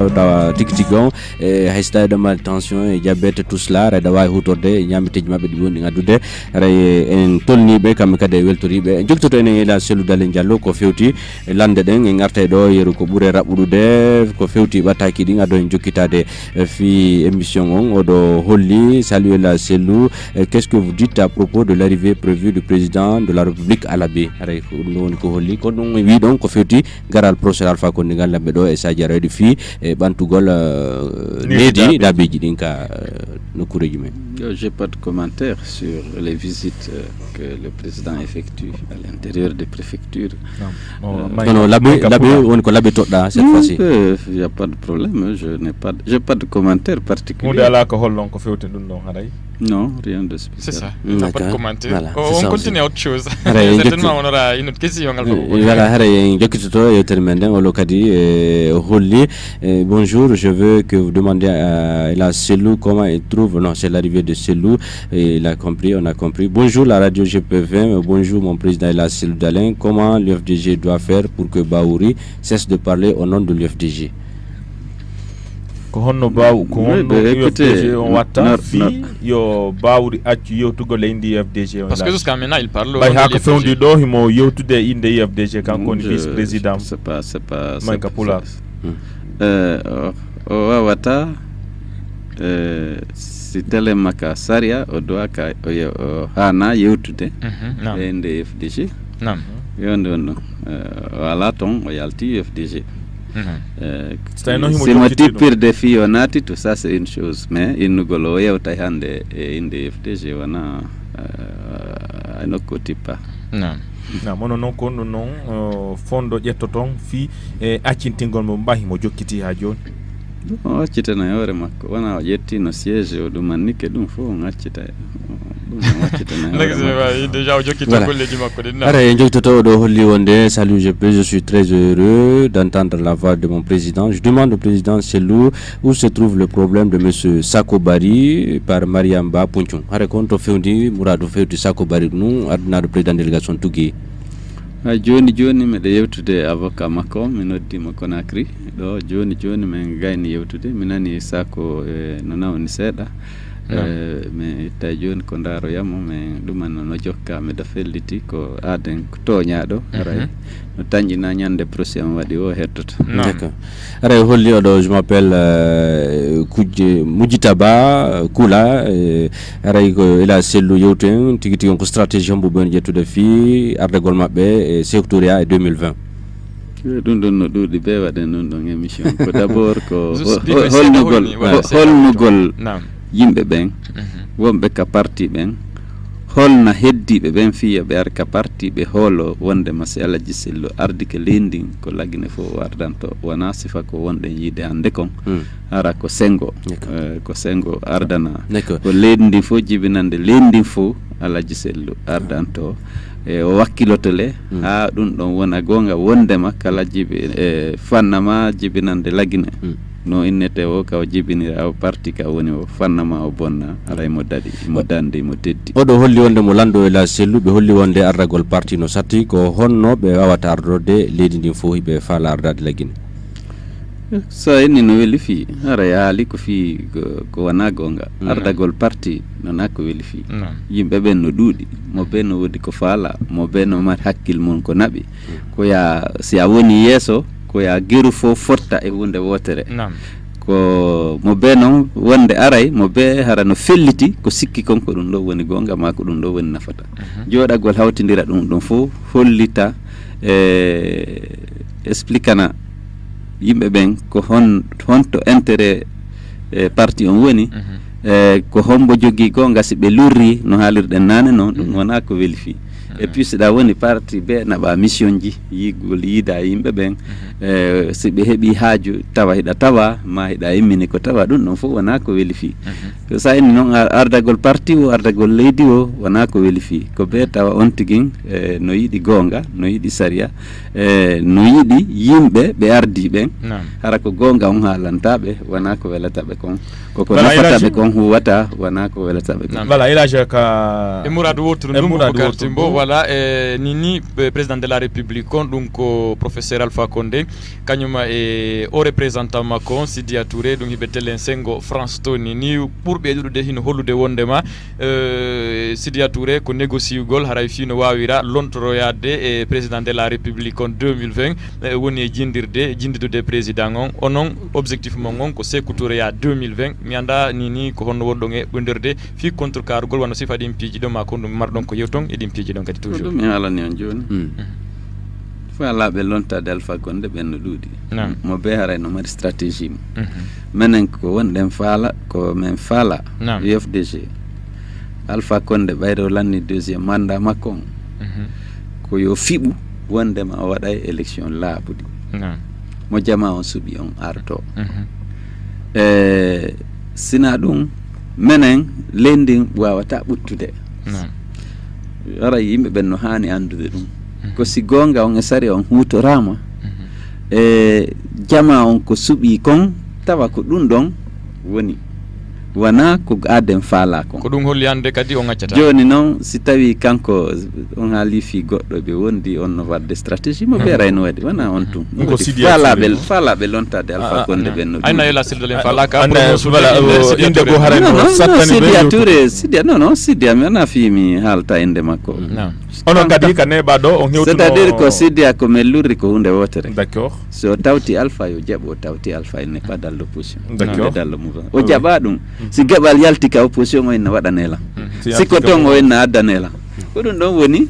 dawa tiktigon haysta de maltension e diabète tout cela reda way hutorde nyamiteji mabbe di woni ngadude ray en tolni be kam kade weltori be joktoto en la selu dalen jallo ko fewti lande den e ngarte do yeru ko bure rabudude ko fewti bataki di ngado jokkitade fi émission on odo holli saluer la selu. Qu'est-ce que vous dites à propos de l'arrivée prévue du président de la République à l'abbé ray non ko holli ko dum wi don ko fewti garal professeur Alpha Kondigal lambe do e sadia reedi fi e bantugol nedi dabeji dinka no kureji men. J'ai pas de commentaire sur les visites que le président effectue à l'intérieur des préfectures. Non, l'abbé on ko l'abbé todda cette fois-ci. Il y a pas de problème, j'ai pas de commentaire particulier. Mo dala ko hollon ko fewte dun don haday. Non, rien de spécial. C'est ça. On n'a pas de commentaire. Voilà, on continue à autre chose. Certainement, on aura une autre question. Voilà, bonjour, je veux que vous demandiez à la Selou comment il trouve. Non, c'est l'arrivée de Selou. Il a compris, on a compris. Bonjour, la radio GP20. Bonjour, mon président Ela Selou Dalen. Comment l'UFDG doit faire pour que Baouri cesse de parler au nom de l'UFDG? Ko honno baw ko honno UFDG on watta fi yo bawri accu yewtugo leydi UFDG on parce que jusqu'à maintenant il parle bay ha ko fewndi do himo yewtude inde UFDG kanko ni vice président c'est pas Mike Pula o wawata si tele maka saria o do aka o hana yewtude inde UFDG nam yondo no wala ton o yalti UFDG. C'est mon pire défi on a tout ça c'est une chose mais il nous golo yewta hande inde FDG wana no koti pas non na mono non ko non fondo jettoton fi accintingol mo mbahi mo jokkiti ha joni o accitana yore makko wana o yetti no siège o dum manike dum fo on accita Salut, je suis très heureux d'entendre la voix de mon président. Je demande au président Selou où se trouve le problème de monsieur Sakobari par Mariamba Punchung. Raconte Feundi Mourado Feundi Sakobari nous adna le président de délégation Tougi. Joni me de yewtude avocat makko mi noddi mo Conakry do joni men gayni yewtude minani Sako nona woni seeda me tay joni ko ndaro yamo me duman no jokka me da felliti ko aden ko toñado ray no tanjina nyande procès am wadi o hettoto. D'accord. Ray holli odo je m'appelle Kuje Mujitaba Kula ray ko ila sellu yewten tigi ko stratégie mbo ben jettude fi ardegol mabbe sectoria 2020. Dun no dudi be wade non don émission ko d'abord ko holnugol yimbe ben wonbe ka parti ben holna heddibe ben fiya be ar ka parti be holo wonde masalaji sello ardike lending ko lagine fo wardanto wana sifa ko wonde yide ande kon ara ko sengo ardana ko lendi fo jibinande lendi fo alaji sello ardanto o wakkilotole ha dum don wona gonga wonde makala jibi fannama jibinande lagine no innete o ka jibini aw parti ka woni o fannama o bonna alay mo dandi mo teddi odo holli wonde mo lando la sellu be holli wonde arragol parti no satti ko honno be wawata ardode leydi ndin fo be fala ardade lagine so enni no weli fi ara yaali ko fi ko wana gonga ardagol parti non ko weli fi yimbe ben no duudi mo ben no wodi ko fala mo ben no mat hakkil mon ko nabi ko ya si a woni yeso ko ya geru fo forta e wonde wotere ko mo be non wonde aray mo be harano felliti ko sikki konko dum do woni gonga ma ko dum do woni nafata jodagol hawtindira dum fo hollita explicana yimbe ben ko honto intérêt parti on woni ko hombo jogi gonga si be lurri no halirden nane non dum wona ko welifi et puis c'est da woni parti be na ba mission ji yigol yida yimbe ben si be hebi haaju tawa hida tawa ma hida immini ko tawa dum non fo wona ko welifi ko sa en non ardagol parti o ardagol leydi o wona ko welifi ko be tawa on tigin no yidi gonga no yidi saria no yidi yimbe be ardi ben hara ko gonga on halantabe wona ko welatabe kon koko nafataɓe kon huwata wona ko welataɓe kon. Voilà, Elage ka Mourad wotru ndum Boubacar Timbo voilà nini président de la République on donc professeur Alpha Condé kanyuma o représentant makon Sidia Touré dum hibetelen sengo France to nini pour ɓeydude hino hollude wondema Sidia Touré ko négociugol haray fino wawira lontoroyade e président de la République en 2020 woni jindidude président on onon objectif mon on ko Sékou Touré ya 2020 mi anda nini ko honno wondon e ɓendirde fi contrecargol wano sifa ɗin piiji ɗo ma ko ɗum marɗon ko yewton e ɗin piiji ɗon kadi toujours ɗum mi haalani on joni fo alaɓe lontade Alpha Condé ɓen no ɗuuɗi mo be haray no mari stratégie mo minen ko wonɗen faala ko min faala UFDG Alpha Condé ɓayde o lanni deuxiéme mandat makko on ko yo fiɓu wondema o waɗa e élection laaɓuɗi mo jama on suuɓi on arto sina ɗum minen leydi wawata ɓuttude ara yimɓe ɓen no hani andude ɗum ko si gonga on e sari on hutorama jama on ko suuɓi kon tawa ko ɗum ɗon woni wona ko aden faala kon ko ɗum holli hande kadi on accata joni noon si tawi kanko on haali fi goɗɗo ɓe wondi on no wadde stratégie mo ɓeerayno waɗi wona on tun faalaɓe lontade Alpha Condé ɓen no ayna yela sirdolen faala ka inde go haray no Sidia Touré Sidia non Sidia mi wona fimi haalta inde makko onon kadi ka neɓaɗo on hewtuno c'est à dire ko Sidia ko men lurri ko hunde wotere d'accord so tawti Alpha yo jaɓo tawti Alpha il n'est pas dans l'opposition d'accord dans le mouvement o jaɓa ɗum si geɓal yalti ka opposition o inna waɗanela sikko ton o inna addanela ko ɗum ɗon woni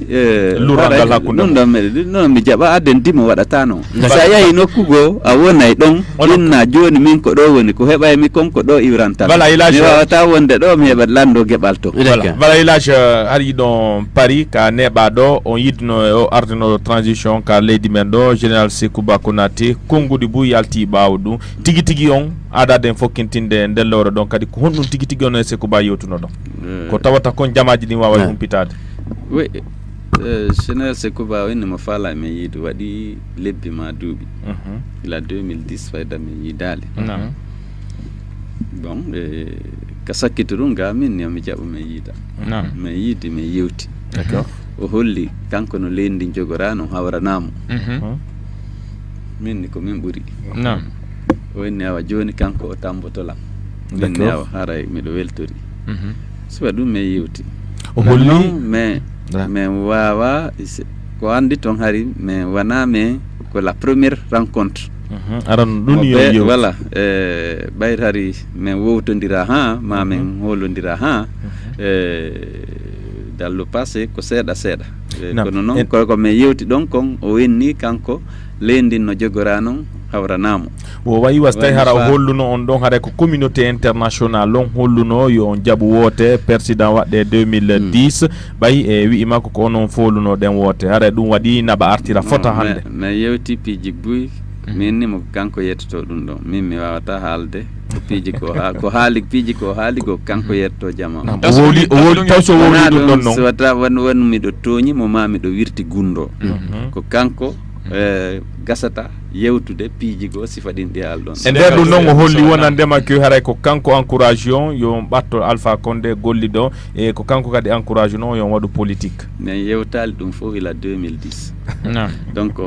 lurangal hakkude ɗum ɗon meɗe non mi jaɓa adden dimo waɗatano sa yahi nokkugo a wonay ɗon inna joni min ko ɗo woni ko heɓaymi kon ko ɗo iwrantal mi wawata wonde ɗo mi heɓat lando geɓal to voilà Elage ari ɗon Paris ka neɓaɗo on yidno o ardino transition ka leydi men ɗo général Sékou Ba Konaté konngudi bu yalti ɓawo ɗum tigui tigui on aadaden fokkintinde ndellore ɗon kadi ko honɗum tigui tigui on e Sékou Ba yewtuno ɗon ko tawata kon jamaji ɗin wawa humpitade oui général Sékou Ba inni mo faala min yiide waɗi lebbi ma duuɓi ila 2010 fayda min yiidali bon ka sakkito ɗum ga min ni mi jaɓa min yiida min yiidi min yewti d'accord o holli kanko no leydi ndi jogorano hawranamo min ni ko min ɓuuri o inni awa joni kanko o tambotolam min ni awa haray miɗo weltori suwa ɗum min yewti o holli mais wawa ko andi toon hari mais wona mais ko la première rencontre aran ɗum yo voilà ɓayr hari min wowtodira ha ma min hollodira ha dans le passé ko seeɗa kono noon ko min yewti ɗon kon o wenni kanko leydi no jogora noon hawranamo o wayi was tawi hara o holluno on ɗon haɗa ko communauté international on holluno yo on jaaɓu woote président waɗɗe 2010 ɓayi e wi'ima ko onon folluno ɗen woote haɗa ɗum waɗi naɓa artira fota hande mais yewti piiji buy min nimo ko kanko yettoto ɗum ɗon min mi wawata haalde piiji ko haali piiji ko haali ko kanko yetto jama o woli taw so woli ɗum ɗon noon so wata won miɗo tooñi mo ma miɗo wirti gundo ko kanko gasata yewtude piiji go sifa ɗin ɗi haal ɗon e nder ɗum noon o holli wonandema ko haray ko kanko encourage on yo ɓatto Alpha Condé golliɗo e ko kanko kadi encourage non yo waɗu politique mais yewtali ɗum fof ila 2010 donc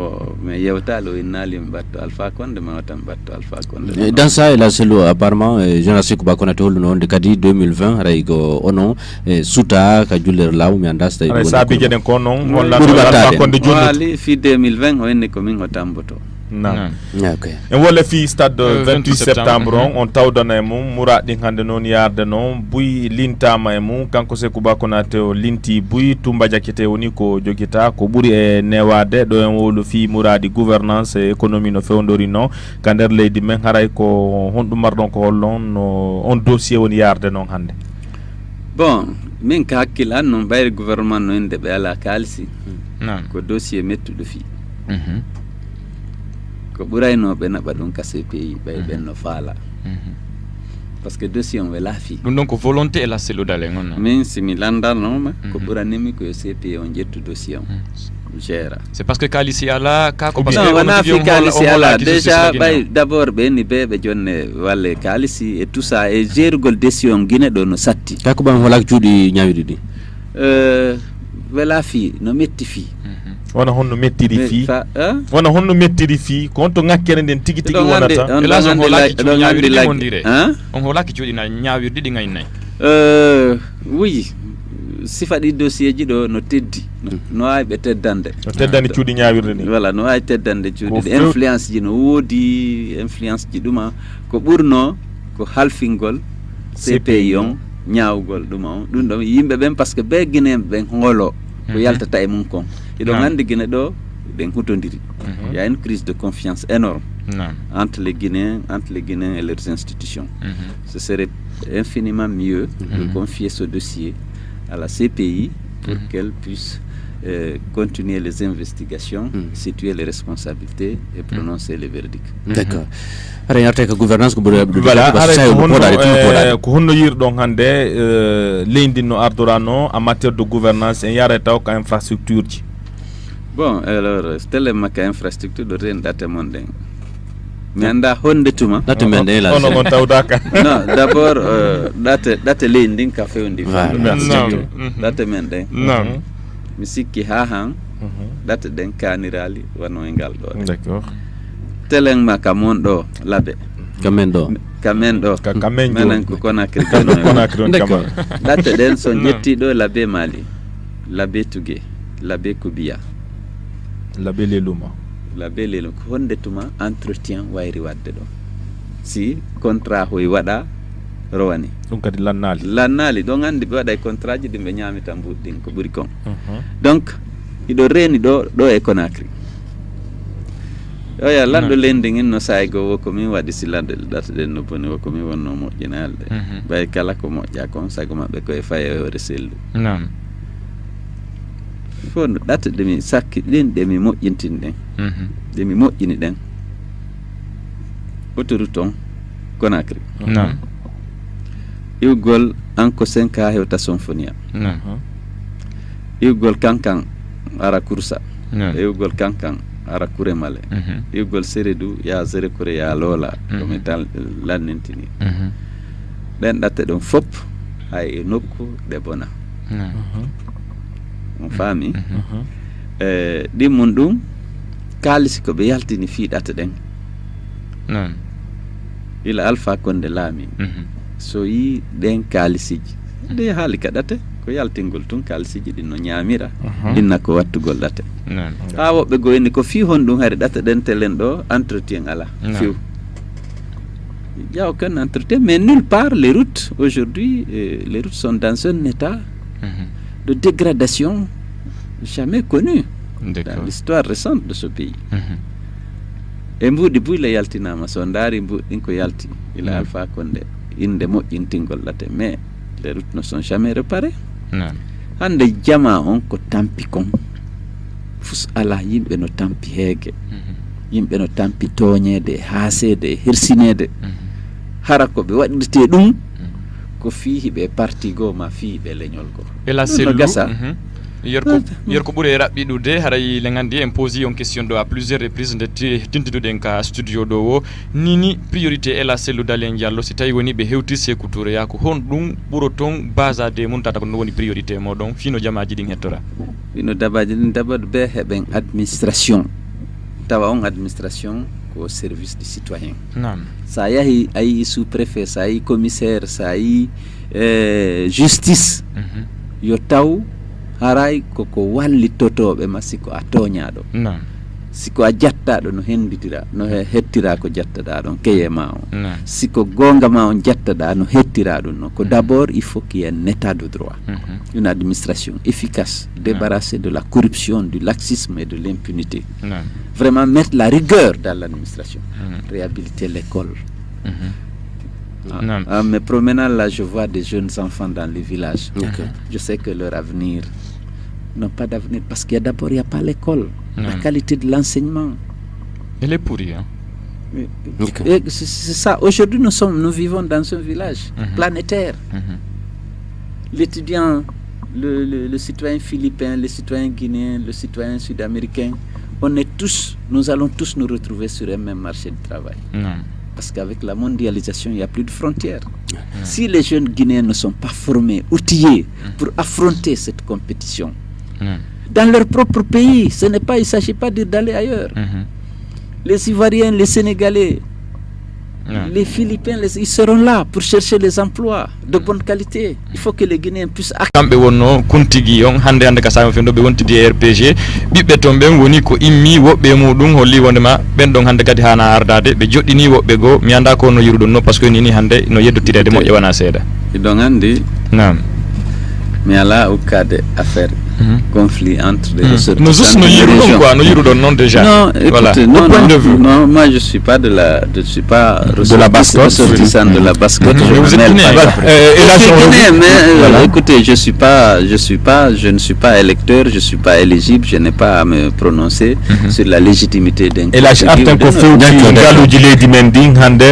mais yewtali o innali mi ɓatto Alpha Condé ma watan ɓatto Alpha Condé dans ça ela selo apparemment général Sékou Ba Konaté holluno onde kadi 2020 haray ko onon suta ka jullere law mi anda so tawi saabije ɗen ko noon Alpha Condé jolli fi 2020 o inni komin o tamboto en wolle fi stade 28 septembre on tawdana e mum Mourad ɗin hande noon yarde noon Buy lintama e mum kanko Sékou Ba Konaté o linti Buy Toumba Diakité woni ko joguita ko ɓuuri e newade ɗo en wolu fi Mouradi gouvernance et économie no fewdori noon ka nder leydi men haray ko honɗum marɗon ko hollon no on dossier woni yarde noon hande bon min ka hakkille an noon ɓayre gouvernement no inde ɓe ala kalisi ko dossier mettuɗo fi ko ɓuraynoɓe naɓa ɗum ka CPI ɓay ɓen no faala par ce que dossier on wela fi ɗum ɗon ko volonté e la selludale on min simi landanoma ko ɓuranimi koyo CPI on ƴettu dossier on gère. C'est parce que Kalisi ala ka ko non on a fait Kalisi ala déjà d'abord beni bebe jonne walle Kalisi et tout ça et gérugol décision Guinée do no satti kako ban wala cuudi ñawidi di wala fi no metti fi wona honno mettiri fi wona honno mettiri fi konto ngakkere den tigi tigi wonata hélas on holaki cuudi ñawirdi mondire on holaki cuudi na ñawirdi di ngay nay oui sifa ɗi dossier ji ɗo no teddi no wawi ɓe teddande no teddani cuuɗi ñawirde ni voilà no wawi teddande cuuɗi ɗi influence ji no woodi influence ji ɗuma ko ɓurno ko halfingol CPI on ñawgol ɗuma on ɗum ɗo yimɓe ɓen par ce que ɓe guinéen ɓen holo ko yaltata e mum kon iɗon andi Guinée ɗo ɓen hutodiri il y a une crise de confiance énorme entre les Guinéens et leurs institutions ce serait infiniment mieux de confier ce dossier à la CPI pour qu'elle puisse continuer les investigations, situer les responsabilités et prononcer les verdicts. D'accord. Ara yarte ko gouvernance ko voilà ko honno yirɗon hande leydi no ardorano en matière de gouvernance en yare taw ko infrastructure ji. Bon alors telle maka infrastructure do ren date mon den mi anda honde tuma date men de la on tawdaka non d'abord date leydi ka fewndi date men de non mi sikki ha han date den kanirali wano e ngal do d'accord telen maka mon do labe kamen do menen ko Conakry d'accord date den so jetti do labe Mali labe Tugue labe Koubiya labe Leluma ko honde tuma entretien wayri wadde ɗo si contrat hoy waɗa rowani ɗum kadi lannali ɗon andi ɓe waɗa contrat ji ɗi ɓe ñamita mbuɗɗin ko ɓuri kon donc iɗo reni ɗo e Conakry oya lanɗo lending in no sayi go woko min waɗi silande data ɗen no boni woko min wonno moƴƴinalde ɓay kala ko moƴƴa kon sago maɓɓe koye faye hore sellu fo no ɗata ɗemi sakki ɗin ɗemi moƴƴintin ɗen ɗemi moƴƴini ɗen autoroute on Conakry iwgol anko 5 ha hewta Symphonia iwgol kankan ara Kursa iwgol kankan ara Kuremale iwgol Sérédou ya Zere Kore ya Lola komi tan lannintini ɗen ɗatte ɗon fop hay e nokku ɗe bona on faami ɗin mum ɗum kalisi ko ɓe yaltini fiiɗata ɗen ila Alpha Condé laami so yi ɗen kalisiji nde haali kaɗate ko yaltingol tun kalisiji ɗin no ñaamira ɗinna ko wattugol ɗate ha woɓɓe goyni ko fi hon ɗum hari ɗata ɗen telen ɗo entretien ala fiw il y a aucun entretien mais nulle part les routes aujourd'hui les routes sont dans un état de dégradation jamais connu dans l'histoire récente de ce pays e mbuɗi buyla yaltinama so ndaari mbuɗɗin ko yalti ila Alpha Condé inde moƴƴintingol ɗate mais les routes ne sont jamais réparées hande jama on ko tampi kon fus ala yimɓe no tampi heege yimɓe no tampi tooñede haasede e hersinede hara ko ɓe waɗirte ɗum ko fihi ɓe parti goo ma fihi ɓe leñol goo ela sellu gasa yerko ɓuuri raɓɓiɗude haray le gandi en posi on question ɗo à plusieurs reprises nde tintiduɗen ka studio ɗo o nini priorité ela sellu Dalen Diallo si tawi woni ɓe hewti Sékou Touré yako hon ɗum ɓuuro toon basade mum tata ko ɗum woni priorité moɗon fino jamaji ɗin hettora fino dabaji ɗin dabade ɓe heɓen administration tawa on administration ko service du citoyen sa yahi a yi sous préfet sa yi commissaire sa yi justice yo taw haray koko wallitotoɓe ma siko a toñaɗo siko a jattaɗo no henditira no hettira ko jattaɗa ɗon keye ma on siko gonga ma on jattaɗa no hettira ɗum no ko d'abord il faut qu'il y ait un état de droit une administration efficace débarrassée de la corruption, du laxisme et de l'impunité vraiment mettre la rigueur dans l'administration réhabiliter l'école en me promenant là je vois des jeunes enfants dans les villages je sais que leur avenir n'ont pas d'avenir parce qu'il y a d'abord il n'y a pas l'école la qualité de l'enseignement elle est pourrie et c'est ça aujourd'hui nous vivons dans un village planétaire l'étudiant le citoyen philippin, le citoyen guinéen, le citoyen sud-américain, nous allons tous nous retrouver sur un même marché du travail. Parce qu'avec la mondialisation, il n'y a plus de frontières. Si les jeunes Guinéens ne sont pas formés, outillés pour affronter cette compétition, dans leur propre pays, il ne s'agit pas d'aller ailleurs. Les Ivoiriens, les Sénégalais, les Philippins, ils seront là pour chercher les emplois de bonne qualité. Il faut que les Guinéens puissent kambe wonno kuntigi on hande ka sama fendo be wontidi RPG bibbe to ben woni ko immi wobbe mudum holli wondema ben don hande kadi hana ardade be joddini wobbe go mi anda ko no yirudon no parce que ni hande no yeddotirede mo wana seeda don andi naam mi ala ukade affaire conflit entre les ressortissants. Nous tous nous yirudon non déjà. Non, écoutez, voilà. Non, moi je suis pas de la ressortissant de la Basse-Côte. Vous êtes Guinéen, mais écoutez, je ne suis pas électeur, je suis pas éligible, je n'ai pas à me prononcer sur la légitimité d'un. Et là, Artin ko fewti galuji leydi men din hande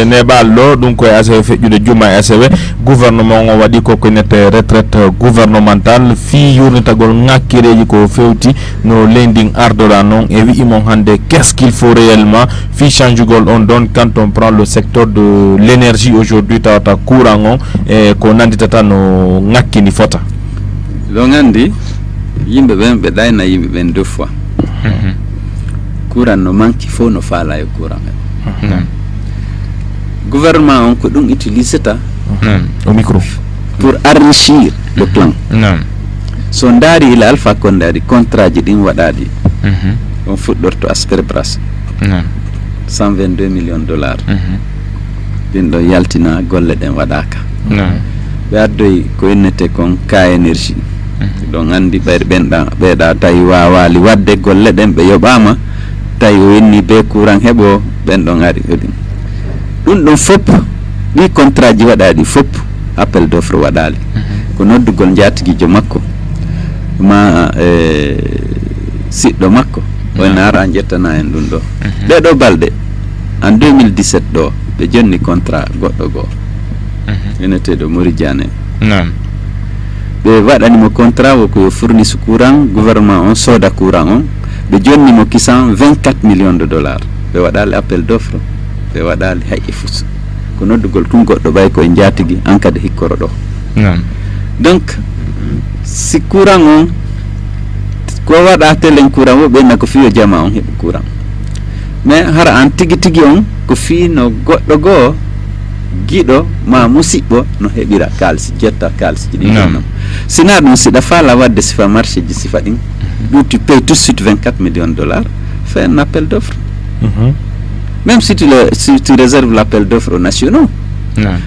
ne ballo dum ko ACW fejjude juma ACW gouvernement o wadi ko nete retraite gouvernementale fi yurnitagol ngakkireji ko fewti no lending ardola non e wi'imon hande qu'est-ce qu'il faut réellement fi changugol on don quand on prend le secteur de l'énergie aujourd'hui tawata courant on e ko nanditata no ngakkini fota do ngandi yimbe ben be dayna yimbe ben deux fois courant no manki fo no fala e courant gouvernement on ko dum utiliseta au micro pour enrichir le plan so ndari ila Alpha Condé di contrat ji din wadadi on fuddorto askere brass 122 millions de dollars din do yaltina golle den wadaka be addoy ko innete kon ka énergie don andi beeda tay waawali wadde golle den be yobama tay o inni be courant hebo ben don ari hodin dum fop ni contrat ji wadadi fop appel d'offre wadali ko noddugol jaatigi jo makko ma siddo makko on ara jettana en dum do de do balde en 2017 do be jonni contrat goddo go enete do Moridiane be wadani mo contrat wo ko fournisse courant gouvernement on soda courant on be jonni mo kisan 24 millions de dollars be wadali appel d'offre be wadali hay fus ko noddugol tun goddo bay ko jaatigi an kade hikkoro do donc si courant on ko wada telen courant wo be na ko fiyo jama on hebu courant mais har an tigi on ko fi no goddo go gido ma musibbo no hebira kalsi jetta kalsi di non sina dum sida fala wadde sifa marché ji sifa din tu payes tout de suite 24 millions de dollars fais un appel d'offre même si tu réserves l'appel d'offres aux nationaux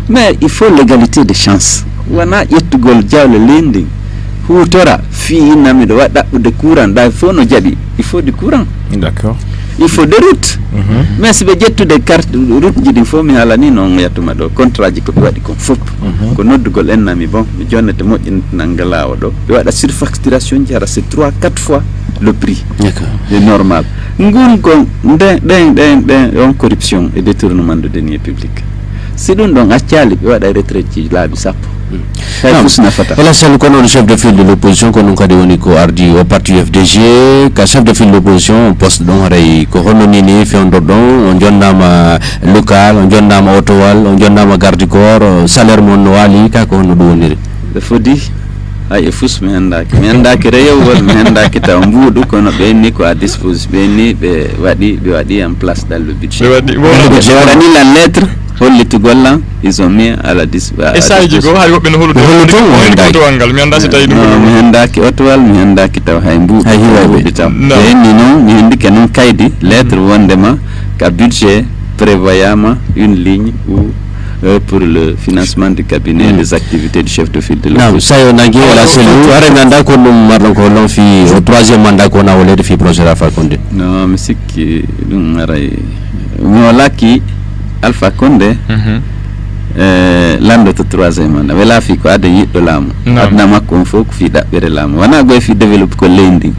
mais il faut l'égalité de chance wana yettugol jawle lending hutora fi inami do wada de courant da fo no jabi il faut du courant d'accord il faut des routes mais si be jettu de carte route jidi fo mi halani non yatuma do contrat ji ko be wadi ko fop ko noddugol ennami bon mi jonnete mojjin nangala o do be wada surfacturation jara c'est 3-4 fois le prix d'accord c'est normal ngun ko den on corruption et détournement de deniers publics c'est donc acciali be wada retraite ji laabi sappo et là c'est le chef de file de l'opposition qu'on a donné ko ardi au parti FDG ka chef de file de l'opposition poste don ray ko hononini fi on dodon on jonnama local on jonnama otowal on jonnama garde corps salaire mon wali ka ko hono doniri be fodi ay fus mi andaki rewol mi andaki ta mbudu kono be ni ko a disposition be ni be wadi en place dans le budget be wadi la lettre hollitu golla ils ont mis à la disposition et ça jigo hay wobbe no holuto wangal mi anda si tay dum mi andaki otowal mi andaki taw hay mbudu hay hiwabe tam be ni non mi indike non kaydi lettre wondema ka budget prévoyama une ligne où pour le financement du cabinet des activités du chef de file de l'opposition. Ça y est, on a celui are nanda ko dum marno ko lon fi au troisième mandat ko na wolé fi projet Alpha Condé. Non, mais c'est qui dum aray mo laki Alpha Condé lando to troisième mandat wala fi ko ade yiddo lamu adna makko fo ko fi dabbere lamu wana go fi develop ko lendi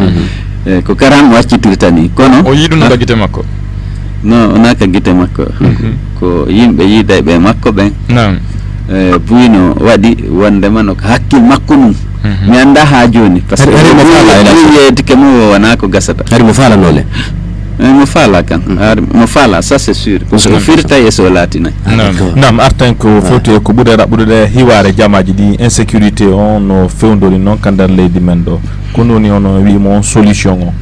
ko karam wacci tirtani kono o yidu no gite makko non on a ka gite makko ko yimbe yida be makko ben buyno wadi wonde man ko hakkil makko num mi anda ha joni par ce que yeyde kemo wona ko gasata hari mo fala nole mo fala kan mo fala ça c'est sûr ko firta yeso latina nam artan ko fewti ko ɓuuɗe raɓɓude hiware jamaji ɗi insécurité on no fewdori noon ka nder leydi men ɗo ko noni ono wimo solution o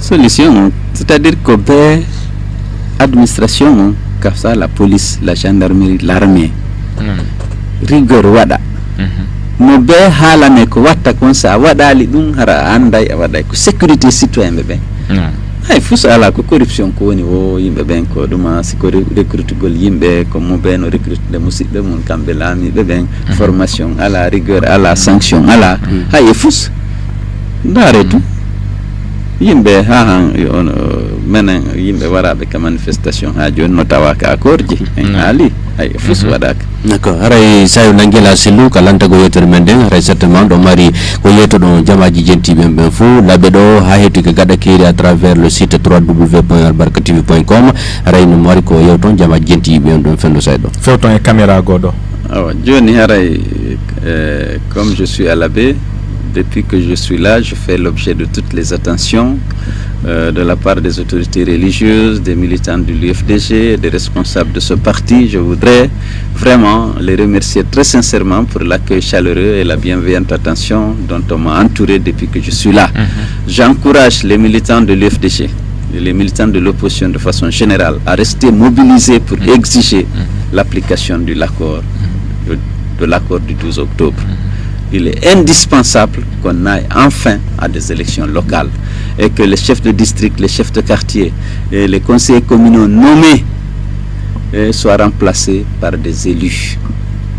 c'est à dire ko be administration o ka sa la police la gendarmerie l'armée rigueur waɗa mo be haalane ko watta kon sa waɗali ɗum hara anday a waɗay ko sécurité citoyen ɓe ɓen hay fus ala ko corruption ko woni o yimɓe ɓen ko ɗuma siko recrutugol yimɓe ko mo ɓe no recrutude musidɓe mum kamɓe laamiɓe ɓen formation ala rigueur ala sanction ala hay e fus ndaare tout yimɓe ha on menen yimɓe waraɓe ka manifestation ha joni no tawa ka accord ji en haali hay fus waɗaka d'accord haray sayo nangela sellu ka lantago yettere men nden haray certainement ɗo mari ko yettoɗo jamaji jentiɓe ɓen fo labɓe ɗo ha hetti ko gaɗa keeri à travers le site www.albarkatv.com haray no mari ko yewton jamaji jentiɓe ɓen ɗon fenno sayɗo fewton e caméra goɗo awa joni haray comme je suis à la baie depuis que je suis là, je fais l'objet de toutes les attentions de la part des autorités religieuses, des militants de l'UFDG, des responsables de ce parti. Je voudrais vraiment les remercier très sincèrement pour l'accueil chaleureux et la bienveillante attention dont on m'a entouré depuis que je suis là. J'encourage les militants de l'UFDG et les militants de l'opposition de façon générale à rester mobilisés pour exiger l'application de l'accord du 12 octobre. Il est indispensable qu'on aille enfin à des élections locales et que les chefs de district, les chefs de quartier et les conseillers communaux nommés soient remplacés par des élus,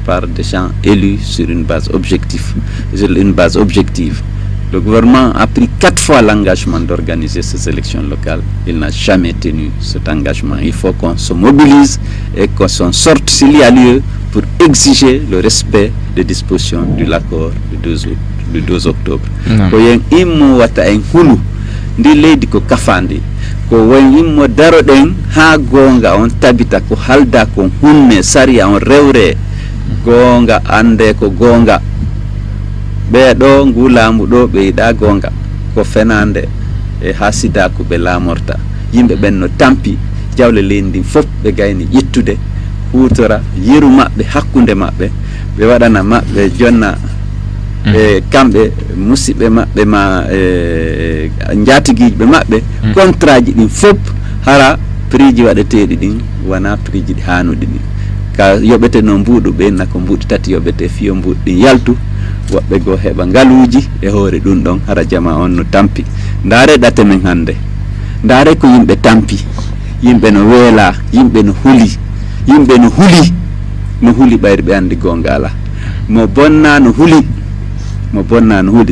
par des gens élus sur une base objective. Le gouvernement a pris 4 fois l'engagement d'organiser ces élections locales. Il n'a jamais tenu cet engagement. Il faut qu'on se mobilise et qu'on s'en sorte s'il y a lieu pour exiger le respect des dispositions de l'accord du 12 octobre. Ko yen immo wata en hulu ndi leydi ko kafandi ko wen immo daroɗen ha gonga on tabita ko halda ko hunne sariya on rewre gonga ande ko gonga ɓeɗo ngu laamu ɗo ɓe yiɗa gonga ko fenande e hasida ko ɓe laamorta yimɓe ɓen no tampi jawle leydi ndin fof ɓe gayni ƴettude hutora yeru maɓɓe hakkunde maɓɓe ɓe waɗana maɓɓe jonna e kamɓe musidɓe maɓɓe ma jatiguiɓe maɓɓe contrat ji ɗin fof hara prix ji waɗeteɗi ɗin wona prix ji ɗi hanuɗi ɗin ka yoɓete no mbuuɗu ɓe nako mbuuɗi tati yoɓete fiyo mbuuɗi ɗin yaltu woɓɓe go heɓa ngaluji e hoore ɗum ɗon hara jama on no tampi ndaare ɗate men hannde ndaare ko yimɓe tampi yimɓe no weela yimɓe no huli yimɓe no huli ɓayri ɓe andi gonga ala mo bonna no huli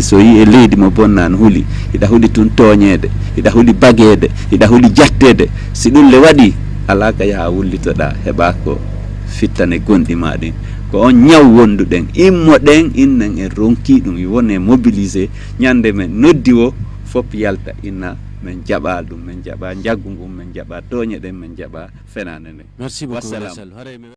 so yi e leydi mo bonna no huli hiɗa huli tun tooñede hiɗa huli baguede hiɗa huli jattede si ɗum le waɗi ala ka yaha wullitoɗa heɓa ko fittane gonɗi ma ɗin ko on ñaw wonduɗen immoɗen innen en ronki ɗum wone mobilisé ñande men noddi o fof yalta inna men jaɓa ɗum men jaɓa jaggu ngum men jaɓa tooñe ɗen men jaɓa fenane nden. Merci beaucoup.